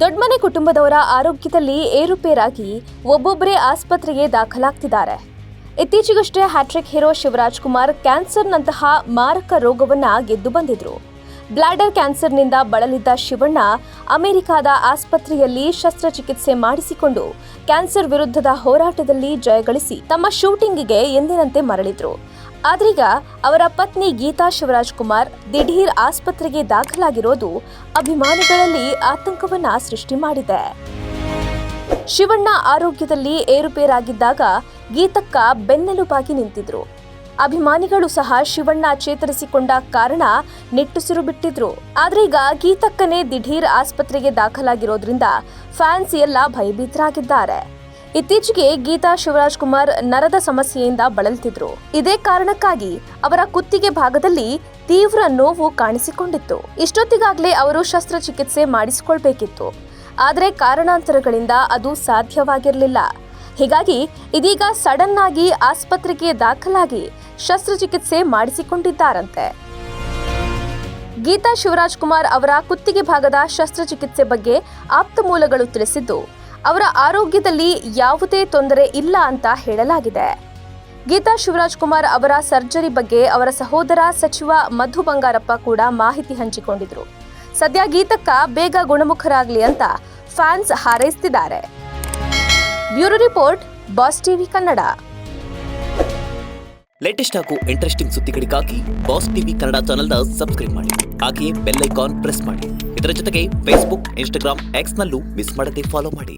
ದೊಡ್ಡಮನೆ ಕುಟುಂಬದವರ ಆರೋಗ್ಯದಲ್ಲಿ ಏರುಪೇರಾಗಿ ಒಬ್ಬೊಬ್ಬರೇ ಆಸ್ಪತ್ರೆಗೆ ದಾಖಲಾಗ್ತಿದ್ದಾರೆ. ಇತ್ತೀಚೆಗಷ್ಟೇ ಹ್ಯಾಟ್ರಿಕ್ ಹೀರೋ ಶಿವರಾಜ್ ಕುಮಾರ್ ಕ್ಯಾನ್ಸರ್ನಂತಹ ಮಾರಕ ರೋಗವನ್ನ ಗೆದ್ದು ಬಂದಿದ್ರು. ಬ್ಲಾಡರ್ ಕ್ಯಾನ್ಸರ್ನಿಂದ ಬಳಲಿದ್ದ ಶಿವಣ್ಣ ಅಮೆರಿಕಾದ ಆಸ್ಪತ್ರೆಯಲ್ಲಿ ಶಸ್ತ್ರಚಿಕಿತ್ಸೆ ಮಾಡಿಸಿಕೊಂಡು ಕ್ಯಾನ್ಸರ್ ವಿರುದ್ಧದ ಹೋರಾಟದಲ್ಲಿ ಜಯಗಳಿಸಿ ತಮ್ಮ ಶೂಟಿಂಗ್ಗೆ ಎಂದಿನಂತೆ ಮರಳಿದ್ರು. ಆದ್ರೀಗ ಅವರ ಪತ್ನಿ ಗೀತಾ ಶಿವರಾಜ್ ಕುಮಾರ್ ದಿಢೀರ್ ಆಸ್ಪತ್ರೆಗೆ ದಾಖಲಾಗಿರೋದು ಅಭಿಮಾನಿಗಳಲ್ಲಿ ಆತಂಕವನ್ನ ಸೃಷ್ಟಿ ಮಾಡಿದೆ. ಶಿವಣ್ಣ ಆರೋಗ್ಯದಲ್ಲಿ ಏರುಪೇರಾಗಿದ್ದಾಗ ಗೀತಕ್ಕ ಬೆನ್ನೆಲುಬಾಗಿ ನಿಂತಿದ್ರು. ಅಭಿಮಾನಿಗಳು ಸಹ ಶಿವಣ್ಣ ಚೇತರಿಸಿಕೊಂಡ ಕಾರಣ ನಿಟ್ಟುಸಿರು ಬಿಟ್ಟಿದ್ರು. ಆದ್ರೀಗ ಗೀತಕ್ಕನೇ ದಿಢೀರ್ ಆಸ್ಪತ್ರೆಗೆ ದಾಖಲಾಗಿರೋದ್ರಿಂದ ಫ್ಯಾನ್ಸ್ ಎಲ್ಲ ಭಯಭೀತರಾಗಿದ್ದಾರೆ. ಇತ್ತೀಚೆಗೆ ಗೀತಾ ಶಿವರಾಜ್ ಕುಮಾರ್ ನರದ ಸಮಸ್ಯೆಯಿಂದ ಬಳಲ್ತಿದ್ರು. ಇದೇ ಕಾರಣಕ್ಕಾಗಿ ಅವರ ಕುತ್ತಿಗೆ ಭಾಗದಲ್ಲಿ ತೀವ್ರ ನೋವು ಕಾಣಿಸಿಕೊಂಡಿತ್ತು. ಇಷ್ಟೊತ್ತಿಗಾಗಲೇ ಅವರು ಶಸ್ತ್ರಚಿಕಿತ್ಸೆ ಮಾಡಿಸಿಕೊಳ್ಬೇಕಿತ್ತು. ಆದರೆ ಕಾರಣಾಂತರಗಳಿಂದ ಅದು ಸಾಧ್ಯವಾಗಿರಲಿಲ್ಲ. ಹೀಗಾಗಿ ಇದೀಗ ಸಡನ್ ಆಗಿ ಆಸ್ಪತ್ರೆಗೆ ದಾಖಲಾಗಿ ಶಸ್ತ್ರಚಿಕಿತ್ಸೆ ಮಾಡಿಸಿಕೊಂಡಿದ್ದಾರಂತೆ. ಗೀತಾ ಶಿವರಾಜ್ ಕುಮಾರ್ ಅವರ ಕುತ್ತಿಗೆ ಭಾಗದ ಶಸ್ತ್ರಚಿಕಿತ್ಸೆ ಬಗ್ಗೆ ಆಪ್ತ ಮೂಲಗಳು ತಿಳಿಸಿದ್ದು, ಅವರ ಆರೋಗ್ಯದಲ್ಲಿ ಯಾವುದೇ ತೊಂದರೆ ಇಲ್ಲ ಅಂತ ಹೇಳಲಾಗಿದೆ. ಗೀತಾ ಶಿವರಾಜ್ ಕುಮಾರ್ ಅವರ ಸರ್ಜರಿ ಬಗ್ಗೆ ಅವರ ಸಹೋದರ ಸಚಿವ ಮಧು ಬಂಗಾರಪ್ಪ ಕೂಡ ಮಾಹಿತಿ ಹಂಚಿಕೊಂಡಿದ್ರು. ಸದ್ಯ ಗೀತಕ್ಕ ಬೇಗ ಗುಣಮುಖರಾಗಲಿ ಅಂತ ಫ್ಯಾನ್ಸ್ ಹಾರೈಸುತ್ತಿದ್ದಾರೆ. Bureau report, boss TV Kannada. Latest ಹಾಗೂ ಇಂಟ್ರೆಸ್ಟಿಂಗ್ ಸುದ್ದಿಗಳಿಗಾಗಿ ಬಾಸ್ ಟಿವಿ ಕನ್ನಡ ಚಾನೆಲ್ನ ಸಬ್ಸ್ಕ್ರೈಬ್ ಮಾಡಿ. ಹಾಗೆಯೇ ಬೆಲ್ ಐಕಾನ್ ಪ್ರೆಸ್ ಮಾಡಿ. ಇದರ ಜೊತೆಗೆ ಫೇಸ್ಬುಕ್, ಇನ್ಸ್ಟಾಗ್ರಾಮ್, ಎಕ್ಸ್ನಲ್ಲೂ ಮಿಸ್ ಮಾಡದೆ ಫಾಲೋ ಮಾಡಿ.